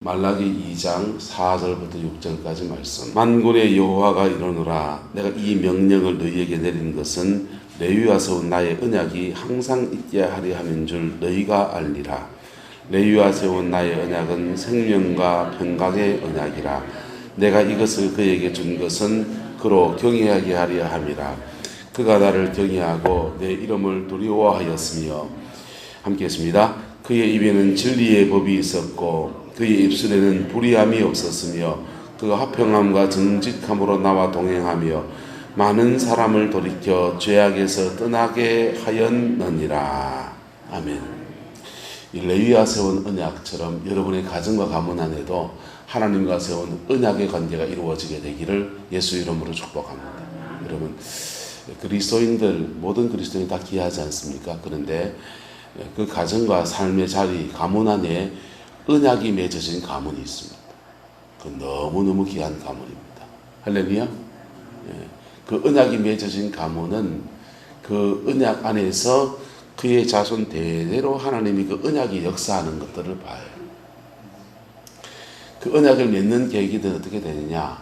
말라기 2장 4절부터 6절까지 말씀. 만군의 여호와가 이르노라. 내가 이 명령을 너희에게 내린 것은 레위와 세운 나의 언약이 항상 있게 하려 함인 줄 너희가 알리라. 레위와 세운 나의 언약은 생명과 평강의 언약이라. 내가 이것을 그에게 준 것은 그로 경외하게 하려 함이라. 그가 나를 경외하고 내 이름을 두려워하였으며, 함께 했습니다. 그의 입에는 진리의 법이 있었고 그의 입술에는 불의함이 없었으며 그가 화평함과 정직함으로 나와 동행하며 많은 사람을 돌이켜 죄악에서 떠나게 하였느니라. 아멘. 이 레위와 세운 언약처럼 여러분의 가정과 가문 안에도 하나님과 세운 언약의 관계가 이루어지게 되기를 예수 이름으로 축복합니다. 여러분, 그리스도인들, 모든 그리스도인이 다 귀하지 않습니까? 그런데 그 가정과 삶의 자리, 가문 안에 언약이 맺어진 가문이 있습니다. 그 너무너무 귀한 가문입니다. 할렐루야. 그 언약이 맺어진 가문은 그 언약 안에서 그의 자손 대대로 하나님이 그 언약이 역사하는 것들을 봐요. 그 언약을 맺는 계기는 어떻게 되느냐?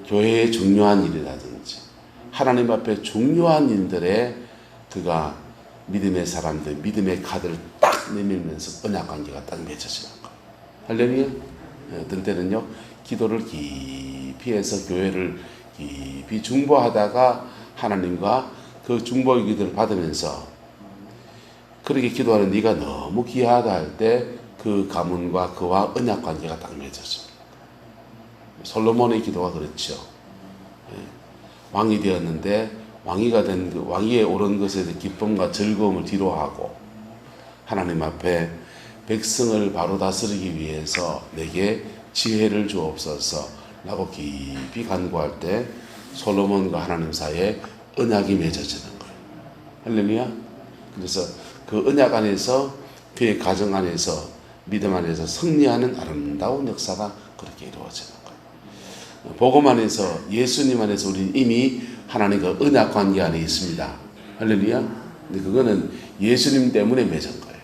교회의 중요한 일이라든지 하나님 앞에 중요한 일들에 그가 믿음의 사람들, 믿음의 카드를 딱 내밀면서 언약 관계가 딱 맺어지는 거예요. 할렐루야. 어떤 때는요, 기도를 깊이 해서 교회를 깊이 중보하다가 하나님과 그 중보의 기도를 받으면서 그렇게 기도하는 네가 너무 귀하다 할 때 그 가문과 그와 언약 관계가 딱 맺어집니다. 솔로몬의 기도가 그렇죠. 왕이 되었는데 왕이가 된 그 왕위에 오른 것에 대해 기쁨과 즐거움을 뒤로하고 하나님 앞에 백성을 바로 다스리기 위해서 내게 지혜를 주옵소서 라고 깊이 간구할 때 솔로몬과 하나님 사이에 언약이 맺어지는 거예요. 할렐루야. 그래서 그 언약 안에서 그의 가정 안에서 믿음 안에서 승리하는 아름다운 역사가 그렇게 이루어지는 거예요. 복음 안에서 예수님 안에서 우리는 이미 하나님과 언약 관계 안에 있습니다. 할렐루야. 근데 그거는 예수님 때문에 맺은 거예요.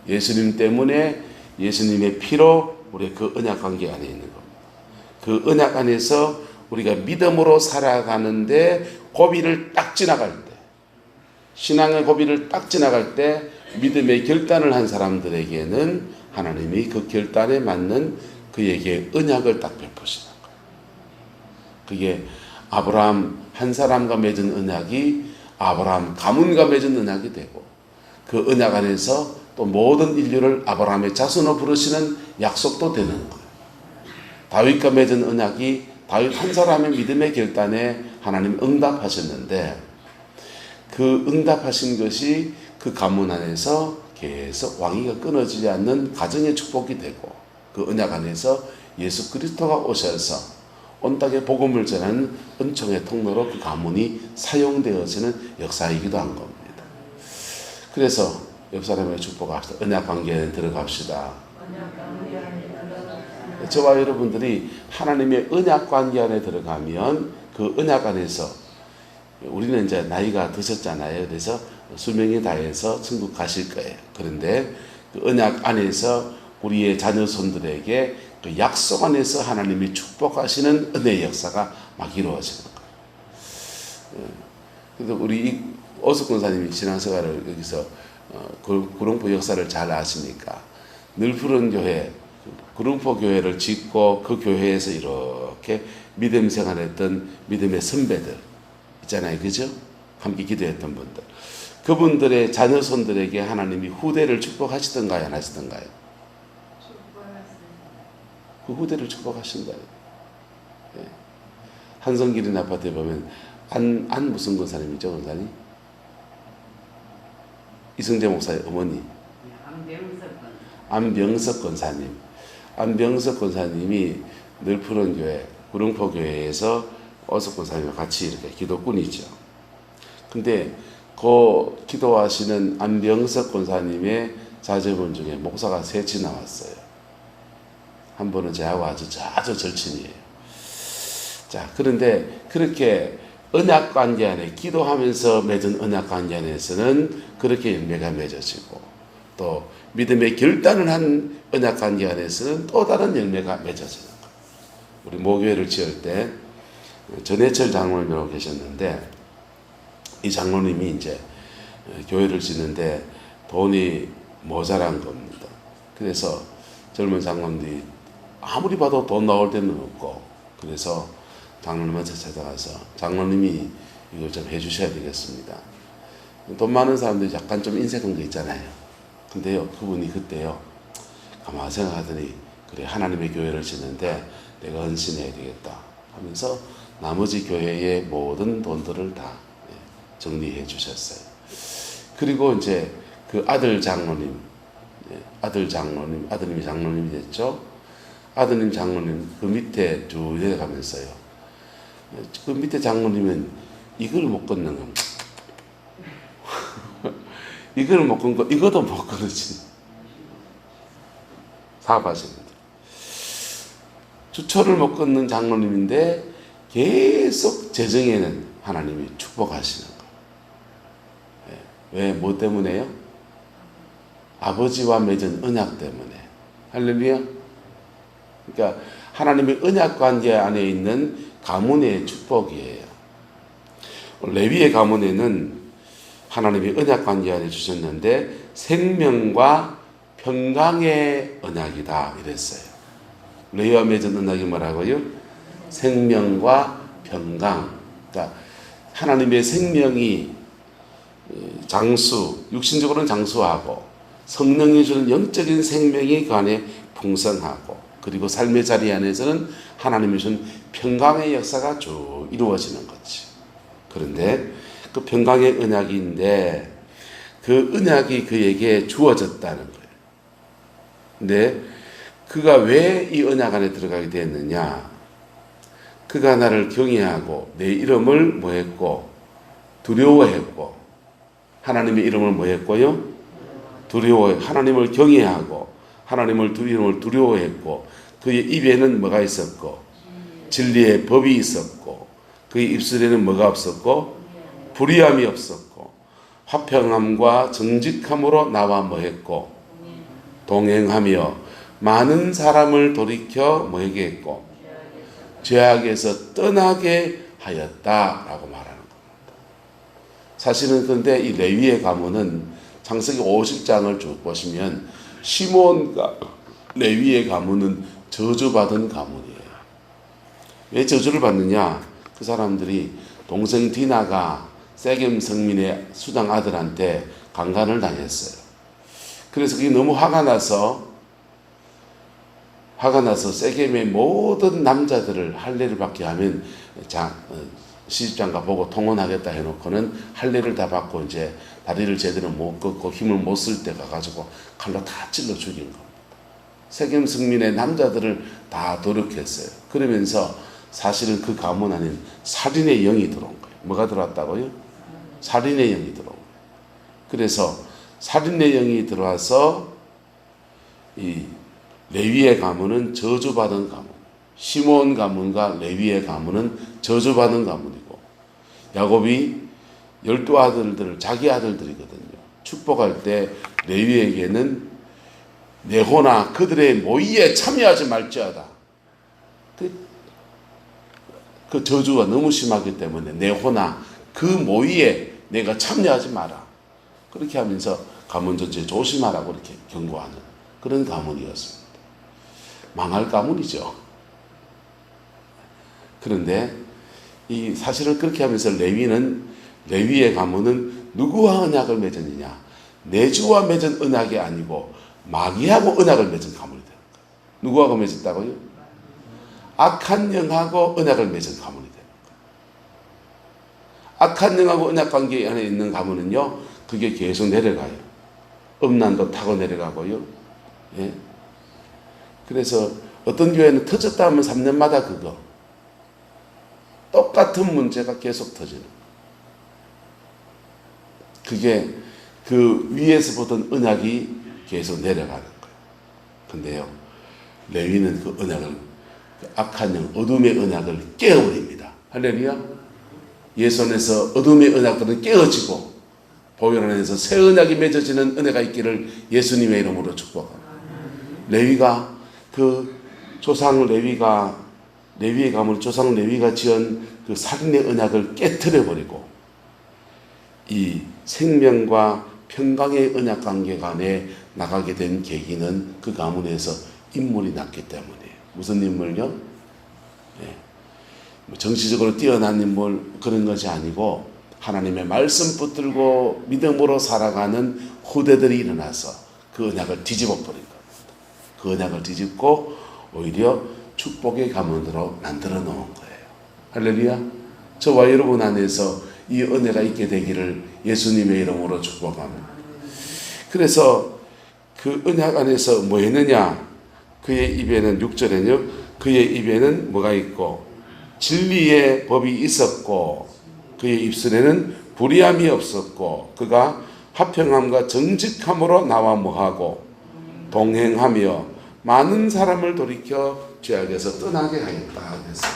예수님 때문에 예수님의 피로 우리 그 언약 관계 안에 있는 겁니다. 그 언약 안에서 우리가 믿음으로 살아가는데 고비를 딱 지나갈 때, 신앙의 고비를 딱 지나갈 때 믿음의 결단을 한 사람들에게는 하나님이 그 결단에 맞는 그에게 언약을 딱 베푸시는 거예요. 그게 아브라함 한 사람과 맺은 언약이 아브라함 가문과 맺은 언약이 되고 그 언약 안에서 또 모든 인류를 아브라함의 자손으로 부르시는 약속도 되는 거예요. 다윗과 맺은 언약이 다윗 한 사람의 믿음의 결단에 하나님 응답하셨는데 그 응답하신 것이 그 가문 안에서 계속 왕위가 끊어지지 않는 가정의 축복이 되고 그 언약 안에서 예수 그리스도가 오셔서 온 땅에 복음을 전하는 은총의 통로로 그 가문이 사용되어지는 역사이기도 한 겁니다. 그래서 옆 사람의 축복합시다. 언약 관계에 들어갑시다. 저와 여러분들이 하나님의 언약 관계 안에 들어가면 그 언약 안에서 우리는 이제 나이가 드셨잖아요. 그래서 수명이 다해서 천국 가실 거예요. 그런데 그 언약 안에서 우리의 자녀손들에게 그 약속 안에서 하나님이 축복하시는 은혜의 역사가 막 이루어지는 거예요. 그래서 우리 오석 권사님이 신앙생활을 여기서 구룡포 역사를 잘 아시니까 늘 푸른 교회, 구룡포 교회를 짓고 그 교회에서 이렇게 믿음 생활했던 믿음의 선배들 있잖아요. 그죠? 함께 기도했던 분들. 그분들의 자녀손들에게 하나님이 후대를 축복하시던가요? 안 하시던가요? 그 후대를 축복하신다요. 예. 한성기린 아파트에 보면 안 무슨 권사님이죠, 권사님? 이승재 목사의 어머니. 안병석 권사님. 안병석 권사님이 늘 푸른 교회, 구룡포 교회에서 어석 권사님과 같이 이렇게 기도꾼이죠. 근데 그 기도하시는 안병석 권사님의 자제분 중에 목사가 셋이 나왔어요. 한 분은 저하고 아주 절친이에요. 자, 그런데 그렇게 언약 관계 안에 기도하면서 맺은 언약 관계 안에서는 그렇게 열매가 맺어지고 또 믿음의 결단을 한 언약 관계 안에서는 또 다른 열매가 맺어지는 거예요. 우리 모교회를 지을 때 전해철 장로님이라고 계셨는데, 이 장로님이 이제 교회를 짓는데 돈이 모자란 겁니다. 그래서 젊은 장로님들이 아무리 봐도 돈 나올 데는 없고, 그래서 장로님한테 찾아가서 장로님이 이걸 좀 해주셔야 되겠습니다. 돈 많은 사람들이 약간 좀 인색한 거 있잖아요. 근데요, 그분이 그때요, 가만히 생각하더니, 그래, 하나님의 교회를 짓는데 내가 헌신해야 되겠다 하면서 나머지 교회의 모든 돈들을 다 정리해 주셨어요. 그리고 이제 그 아들 장로님, 아드님이 장로님이 됐죠. 아드님 장로님 그 밑에 쭉 내려가면서요, 그 밑에 장로님은 이걸 못 걷는 겁니다. 이걸 못 걷고 이것도 못 걸으지. 사업하시는데 주초를 못 걷는 장로님인데 계속 재정에는 하나님이 축복하시는 거예요. 왜? 뭐 때문에요? 아버지와 맺은 언약 때문에. 할렐루야. 그러니까 하나님의 언약 관계 안에 있는 가문의 축복이에요. 레위의 가문에는 하나님이 언약 관계 안에 주셨는데 생명과 평강의 언약이다 이랬어요. 레위와 맺은 언약이 뭐라고요? 생명과 평강. 그러니까 하나님의 생명이 장수, 육신적으로는 장수하고 성령이 주는 영적인 생명이 그 안에 풍성하고, 그리고 삶의 자리 안에서는 하나님이 주신 평강의 역사가 쭉 이루어지는 거지. 그런데 그 평강의 언약인데 그 언약이 그에게 주어졌다는 거예요. 근데 그가 왜 이 언약 안에 들어가게 됐느냐? 그가 나를 경외하고 내 이름을 뭐했고? 두려워했고. 하나님의 이름을 뭐했고요? 하나님을 경외하고 하나님을 두려워했고, 그의 입에는 뭐가 있었고? 진리의 법이 있었고, 그의 입술에는 뭐가 없었고? 불의함이 없었고, 화평함과 정직함으로 나와 뭐했고? 동행하며 많은 사람을 돌이켜 뭐에게 했고? 죄악에서 떠나게 하였다라고 말하는 겁니다. 사실은 근데 이 레위의 가문은 창세기 50장을 쭉 보시면 시몬과 레위의 가문은 저주받은 가문이에요. 왜 저주를 받느냐? 그 사람들이 동생 디나가 세겜 성민의 수장 아들한테 강간을 당했어요. 그래서 그게 너무 화가 나서 세겜의 모든 남자들을 할례를 받게 하면 시집장가 보고 통혼하겠다 해놓고는 할례를 다 받고 이제 다리를 제대로 못 걷고 힘을 못 쓸 때 가가지고 칼로 다 찔러 죽인 겁니다. 세겜 성민의 남자들을 다 도륙했어요. 그러면서 사실은 그 가문 안에 살인의 영이 들어온 거예요. 뭐가 들어왔다고요? 살인의 영이 들어온 거예요. 그래서 살인의 영이 들어와서 이 레위의 가문은 저주받은 가문, 시몬 가문과 레위의 가문은 저주받은 가문이고, 야곱이 12아들들을 자기 아들들이거든요. 축복할 때 레위에게는 네호나 그들의 모의에 참여하지 말지어다. 그 저주가 너무 심하기 때문에 네호나 그 모의에 내가 참여하지 마라. 그렇게 하면서 가문 전체에 조심하라고 이렇게 경고하는 그런 가문이었습니다. 망할 가문이죠. 그런데 이 사실은 그렇게 하면서 레위의 가문은 누구와 언약을 맺었느냐? 내주와 맺은 언약이 아니고 마귀하고 언약을 맺은 가문이 되는 거예요. 누구하고 맺었다고요? 악한 영하고 언약을 맺은 가문이 되는 거예요. 악한 영하고 언약 관계 안에 있는 가문은요, 그게 계속 내려가요. 음란도 타고 내려가고요. 예? 그래서 어떤 교회는 터졌다 하면 3년마다 그거 똑같은 문제가 계속 터지는 거예요. 그게 그 위에서 보던 언약이 계속 내려가는 거예요. 근데요, 레위는 그 언약을, 그 악한 영, 어둠의 언약을 깨어버립니다. 할렐루야. 예수 안에서 어둠의 언약들은 깨어지고 보혈 안에서 새 언약이 맺어지는 은혜가 있기를 예수님의 이름으로 축복합니다. 레위가 그 조상 레위의 가문 조상 레위가 지은 그 살인의 언약을 깨트려 버리고 이 생명과 평강의 언약 관계 간에 나가게 된 계기는 그 가문에서 인물이 났기 때문이에요. 무슨 인물요? 네. 정치적으로 뛰어난 인물 그런 것이 아니고 하나님의 말씀 붙들고 믿음으로 살아가는 후대들이 일어나서 그 언약을 뒤집어 버린 겁니다. 그 언약을 뒤집고 오히려 축복의 가문으로 만들어 놓은 거예요. 할렐루야. 저와 여러분 안에서 이 은혜가 있게 되기를 예수님의 이름으로 축복합니다. 그래서 그 언약 안에서 뭐 했느냐? 그의 입에는 6절에는요. 그의 입에는 뭐가 있고 진리의 법이 있었고 그의 입술에는 불의함이 없었고 그가 화평함과 정직함으로 나와 뭐하고 동행하며 많은 사람을 돌이켜 죄악에서 떠나게 하였다. 그래서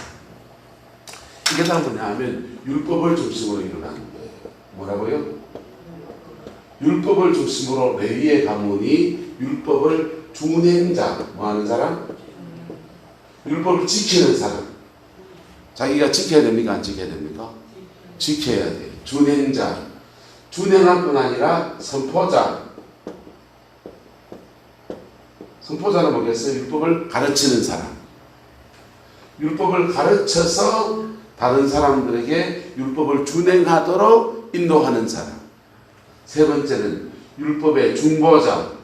이게 다 뭐냐 하면 율법을 중심으로 일어나는 거예요. 뭐라고요? 율법을 중심으로 레위의 가문이 율법을 준행자, 뭐하는 사람? 율법을 지키는 사람. 자기가 지켜야 됩니까? 안 지켜야 됩니까? 지켜야 돼요. 준행자. 준행할 뿐 아니라 선포자. 선포자는 뭐겠어요? 율법을 가르치는 사람. 율법을 가르쳐서 다른 사람들에게 율법을 준행하도록 인도하는 사람. 세 번째는 율법의 중보자.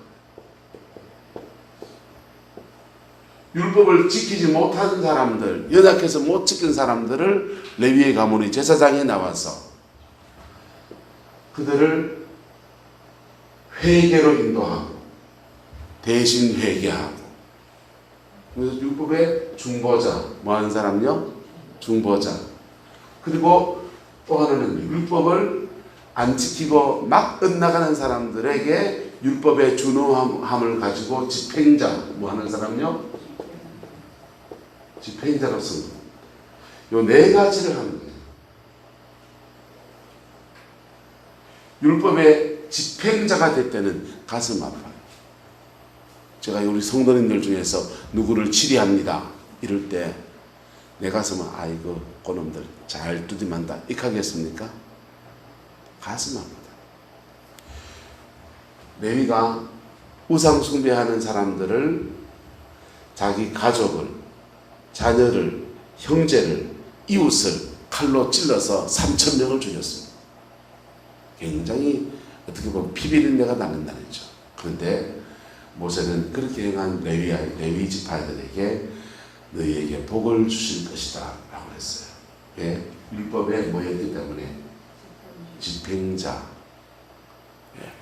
율법을 지키지 못하는 사람들, 연약해서 못 지킨 사람들을 레위의 가문의 제사장에 나와서 그들을 회개로 인도하고 대신 회개하고. 그래서 율법의 중보자, 뭐 하는 사람요? 중보자. 그리고 또 하나는 율법을 안 지키고 막 엇나가는 사람들에게 율법의 준엄함을 가지고 집행자, 뭐 하는 사람요? 집행자로서 요 네 가지를 하는 거예요. 율법의 집행자가 될 때는 가슴 아파요. 제가 우리 성도님들 중에서 누구를 치리합니다 이럴 때 내 가슴은 아이고 그놈들 잘 두드만다 익하겠습니까? 가슴 아프다. 레위가 우상 숭배하는 사람들을 자기 가족을 자녀를 형제를 이웃을 칼로 찔러서 3,000명을 죽였습니다. 굉장히 어떻게 보면 피비린내가 나는 날이죠. 그런데 모세는 그렇게 행한 레위 지파들에게 너희에게 복을 주실 것이다 라고 했어요. 왜? 율법에 뭐였기 때문에 집행자.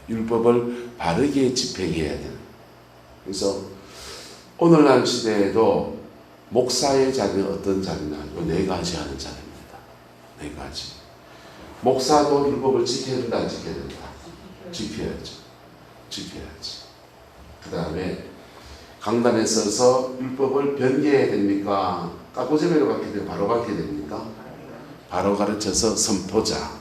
율법을 바르게 집행해야 되는. 그래서 오늘날 시대에도 목사의 자리는 어떤 자리냐? 네 가지 하는 자리입니다. 네 가지. 목사도 율법을 지켜야 된다, 안 지켜야 된다? 지켜야죠. 지켜야지. 그 다음에 강단에 서서 율법을 변개해야 됩니까? 까꾸제매로 가르쳐야 됩니까? 바로 가르쳐야 됩니까? 바로 가르쳐서 선포자.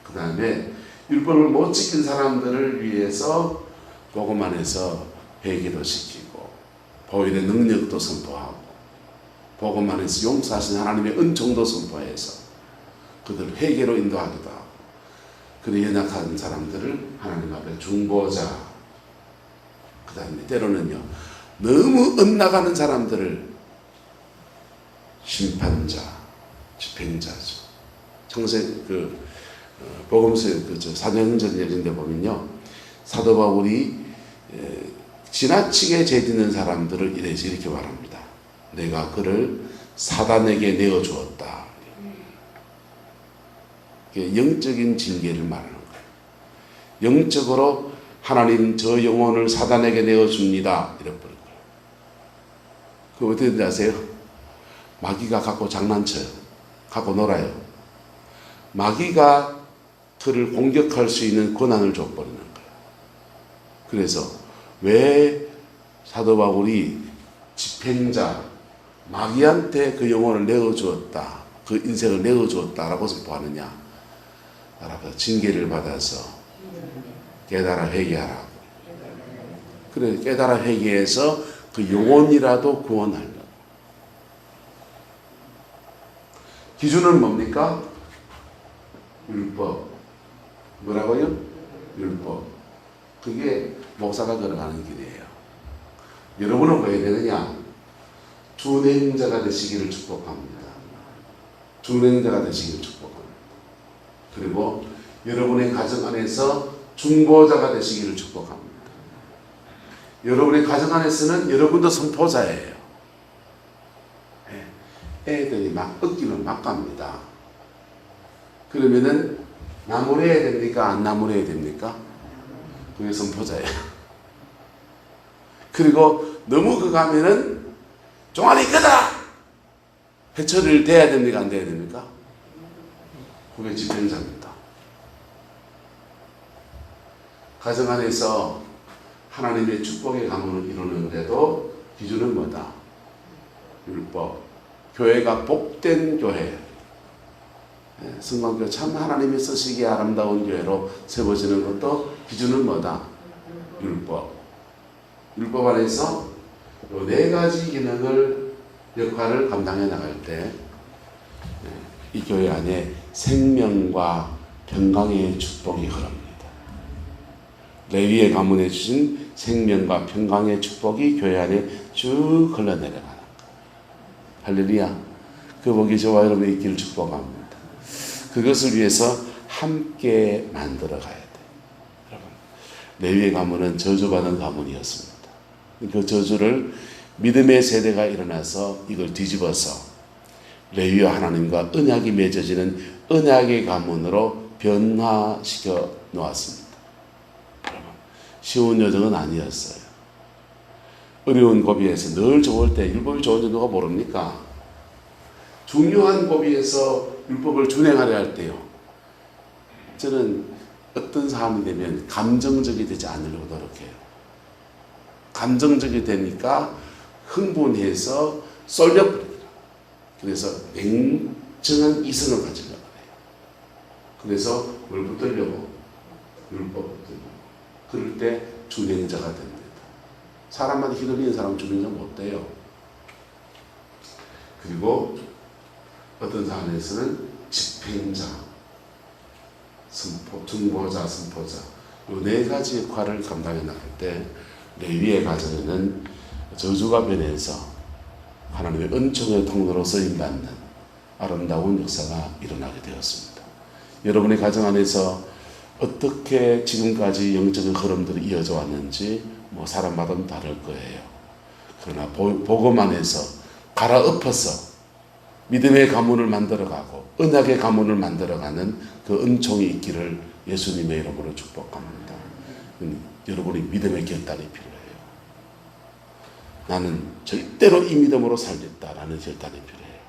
그 다음에 율법을 못 지킨 사람들을 위해서 복음 안에서 회개도 시키고 보혈의 능력도 선포하고 복음 안에서 용서하신 하나님의 은총도 선포해서 그들을 회개로 인도하기도 하고 그들 연약한 사람들을 하나님 앞에 중보자. 그 다음에 때로는요 너무 엇나가는 사람들을 심판자, 집행자죠. 창세 복음서 사도행전 얘기인데 보면요 사도 바울이 지나치게 죄짓는 사람들을 이렇게 말합니다. 내가 그를 사단에게 내어 주었다. 영적인 징계를 말하는 거예요. 영적으로 하나님 저 영혼을 사단에게 내어 줍니다. 이래 버린 거예요. 그거 어떻게 되는지 아세요? 마귀가 갖고 장난쳐요. 갖고 놀아요. 마귀가 그를 공격할 수 있는 권한을 줘버리는 거예요. 그래서 왜 사도 바울이 집행자, 마귀한테 그 영혼을 내어주었다, 그 인생을 내어주었다라고 선포하느냐? 징계를 받아서 깨달아 회개하라고. 그래, 깨달아 회개해서 그 영혼이라도 구원하려고. 기준은 뭡니까? 율법. 뭐라고요? 율법. 그게 목사가 걸어가는 길이에요. 여러분은 뭐 해야 되느냐? 준행자가 되시기를 축복합니다. 준행자가 되시기를 축복합니다. 그리고 여러분의 가정 안에서 중보자가 되시기를 축복합니다. 여러분의 가정 안에서는 여러분도 선포자예요. 애들이 막 얻기는 막 갑니다. 그러면은 나무래야 됩니까? 안 나무래야 됩니까? 그게 선포자예요. 그리고 너무 그 가면은 종아리 끄다! 회초리를 대야 됩니까? 안 대야 됩니까? 그게 집행자입니다. 가정 안에서 하나님의 축복의 가문을 이루는데도 기준은 뭐다? 율법. 교회가 복된 교회. 성광교회 참 하나님이 쓰시기에 아름다운 교회로 세워지는 것도 기준은 뭐다? 율법. 율법 안에서 이 네 가지 기능을 역할을 감당해 나갈 때 이 교회 안에 생명과 평강의 축복이 흐릅니다. 레위의 가문에 주신 생명과 평강의 축복이 교회 안에 쭉 흘러내려가는 거예요. 할렐루야. 그 보기 좋아 여러분의 있기를 축복합니다. 그것을 위해서 함께 만들어 가야 돼. 여러분, 레위의 가문은 저주받은 가문이었습니다. 그 저주를 믿음의 세대가 일어나서 이걸 뒤집어서 레위와 하나님과 언약이 맺어지는 언약의 가문으로 변화시켜 놓았습니다. 여러분, 쉬운 여정은 아니었어요. 어려운 고비에서 늘 좋을 때 율법이 좋은지 누가 모릅니까? 중요한 고비에서 율법을 준행하려 할 때요. 저는 어떤 사람이 되면 감정적이 되지 않으려고 노력해요. 감정적이 되니까 흥분해서 쏠려버리더라. 그래서 냉정한 이성을 가지려고 해요. 그래서 뭘 붙들려고? 율법 붙들려고. 그럴 때 준행자가 됩니다. 사람마다 휘둘리는 사람은 준행자 못 돼요. 그리고 어떤 사람에서는 집행자, 중보자, 선포자 이 네 가지 역할을 감당해 나갈 때 레위의 가정에는 저주가 변해서 하나님의 은총의 통로로 쓰임받는 아름다운 역사가 일어나게 되었습니다. 여러분의 가정 안에서 어떻게 지금까지 영적인 흐름들이 이어져 왔는지 사람마다는 다를 거예요. 그러나 복음 안에서 갈아엎어서 믿음의 가문을 만들어가고 언약의 가문을 만들어가는 그 은총이 있기를 예수님의 이름으로 축복합니다. 여러분이 믿음의 결단이 필요해요. 나는 절대로 이 믿음으로 살겠다라는 결단이 필요해요.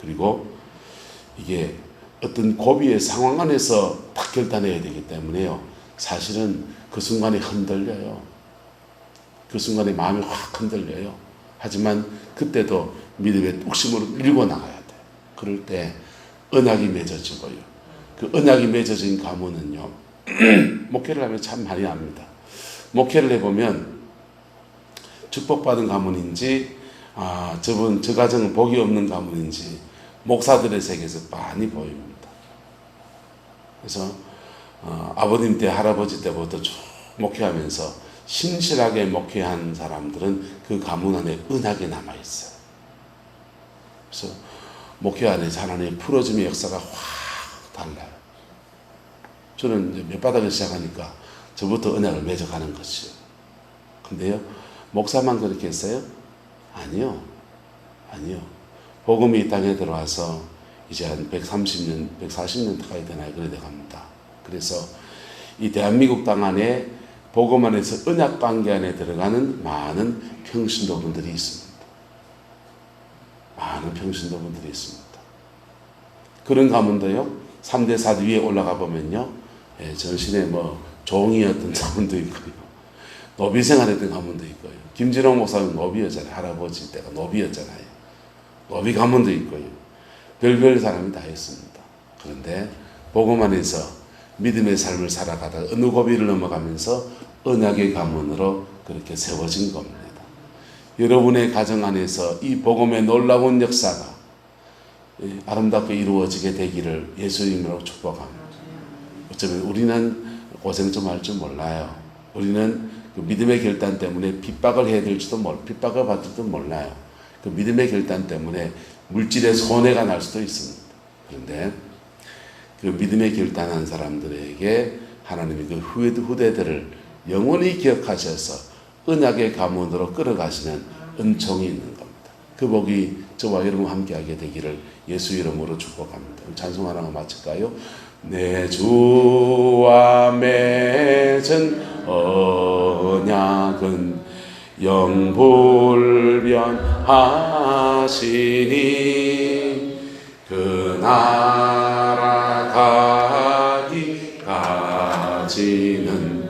그리고 이게 어떤 고비의 상황 안에서 딱 결단해야 되기 때문에요. 사실은 그 순간에 흔들려요. 그 순간에 마음이 확 흔들려요. 하지만 그때도 믿음의 뚝심으로 밀고 나가야 돼. 그럴 때 언약이 맺어지고요. 그 언약이 맺어진 가문은요. 목회를 하면 참 많이 압니다. 목회를 해보면 축복받은 가문인지 저 가정은 복이 없는 가문인지 목사들의 세계에서 많이 보입니다. 그래서 아버님 때 할아버지 때부터 쭉 목회하면서 신실하게 목회한 사람들은 그 가문 안에 은하게 남아있어요. 그래서 목회 안에서 하나님의 풀어줌의 역사가 확 달라요. 저는 이제 몇 바닥을 시작하니까 저부터 언약을 맺어가는 것이요. 근데요, 목사만 그렇게 했어요? 아니요. 복음이 이 땅에 들어와서 이제 한 130년, 140년 가까이 되나요? 그래 돼갑니다. 그래서 이 대한민국 땅 안에 복음 안에서 언약 관계 안에 들어가는 많은 평신도분들이 있습니다. 많은 평신도분들이 있습니다. 그런 가문도요, 3대 4대 위에 올라가 보면요, 전신에 종이었던 가문도 있고요, 노비 생활했던 가문도 있고요. 김진홍 목사는 노비였잖아요. 할아버지 때가 노비였잖아요. 노비 가문도 있고요. 별별 사람이 다 있습니다. 그런데 복음 안에서 믿음의 삶을 살아가다 어느 고비를 넘어가면서 언약의 가문으로 그렇게 세워진 겁니다. 여러분의 가정 안에서 이 복음의 놀라운 역사가 아름답게 이루어지게 되기를 예수님으로 축복합니다. 어쩌면 우리는 고생 좀 할 줄 몰라요. 우리는 그 믿음의 결단 때문에 핍박을 해야 될지도 핍박을 받을지도 몰라요. 그 믿음의 결단 때문에 물질의 손해가 날 수도 있습니다. 그런데 그 믿음의 결단한 사람들에게 하나님이 그 후대들을 영원히 기억하셔서 언약의 가문으로 끌어가시는 은총이 있는 겁니다. 그 복이 저와 여러분과 함께하게 되기를 예수 이름으로 축복합니다. 찬송 하나 마칠까요? 내 주와 맺은 언약은 영불변하시니 그 나라 가기까지는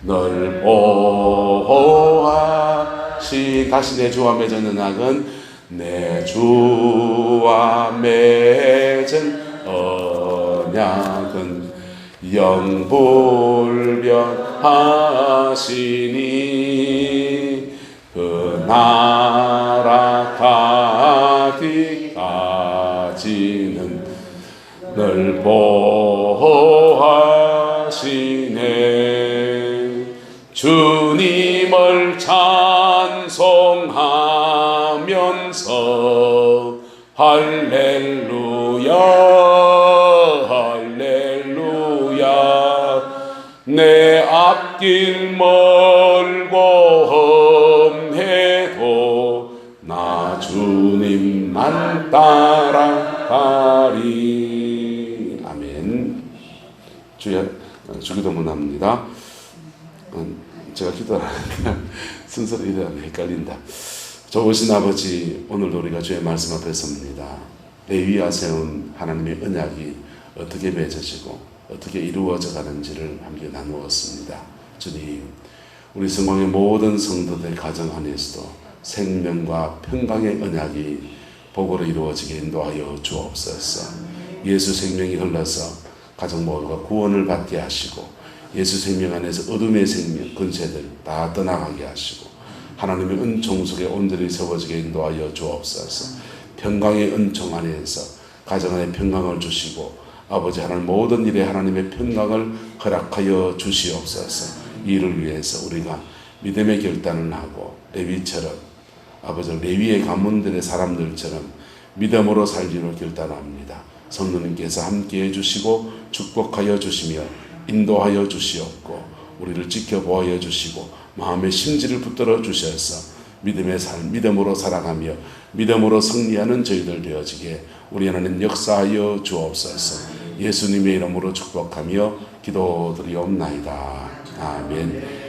널 보호하시. 다시 내 주와 맺은 언약은 내 주와 맺은 언약은 영불변하시니 그 나라 가기까지는 널 보호하시네. 주님을 찬송하면서 할렐루야 할렐루야. 내 앞길 멀고 험해도 나 주님만 따라가리. 아멘. 주여, 주기도문 합니다. 제가 기도를 하는데 순서를 이래하면 헷갈린다. 좋으신 아버지, 오늘도 우리가 주의 말씀 앞에 섭니다. 레위가 세운 하나님의 언약이 어떻게 맺어지고 어떻게 이루어져 가는지를 함께 나누었습니다. 주님, 우리 성공의 모든 성도들 가정 안에서도 생명과 평강의 언약이 복으로 이루어지게 인도하여 주옵소서. 예수 생명이 흘러서 가정 모두가 구원을 받게 하시고 예수 생명 안에서 어둠의 생명, 근세들 다 떠나가게 하시고 하나님의 은총 속에 온전히 세워지게 인도하여 주옵소서. 평강의 은총 안에서 가정 안에 평강을 주시고 아버지 하나님 모든 일에 하나님의 평강을 허락하여 주시옵소서. 이를 위해서 우리가 믿음의 결단을 하고 레위처럼 아버지 레위의 가문들의 사람들처럼 믿음으로 살기로 결단합니다. 성령님께서 함께해 주시고 축복하여 주시며 인도하여 주시옵고 우리를 지켜보아 주시고 마음의 심지를 붙들어 주셔서 믿음의 삶, 믿음으로 살아가며 믿음으로 승리하는 저희들 되어지게 우리 하나님 역사하여 주옵소서. 예수님의 이름으로 축복하며 기도드리옵나이다. 아멘.